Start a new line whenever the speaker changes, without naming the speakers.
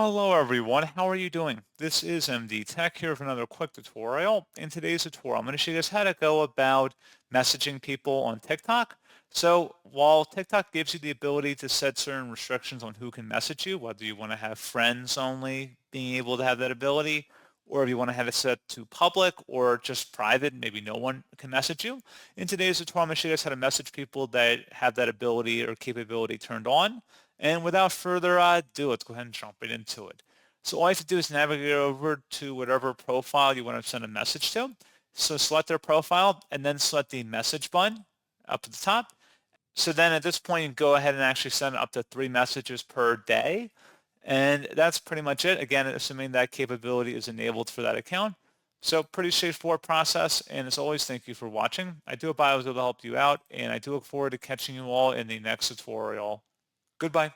Hello everyone, how are you doing? This is MD Tech here for another quick tutorial. In today's tutorial, I'm going to show you guys how to go about messaging people on TikTok. So while TikTok gives you the ability to set certain restrictions on who can message you, whether you want to have friends only being able to have that ability, or if you want to have it set to public or just private, maybe no one can message you. In today's tutorial, I'm going to show you guys how to message people that have that ability or capability turned on. And without further ado, let's go ahead and jump right into it. So all you have to do is navigate over to whatever profile you want to send a message to. So select their profile and then select the message button up at the top. So then at this point, you can go ahead and actually send up to 3 messages per day. And that's pretty much it. Again, assuming that capability is enabled for that account. So pretty straightforward process. And as always, thank you for watching. I do hope I was able to help you out. And I do look forward to catching you all in the next tutorial. Goodbye.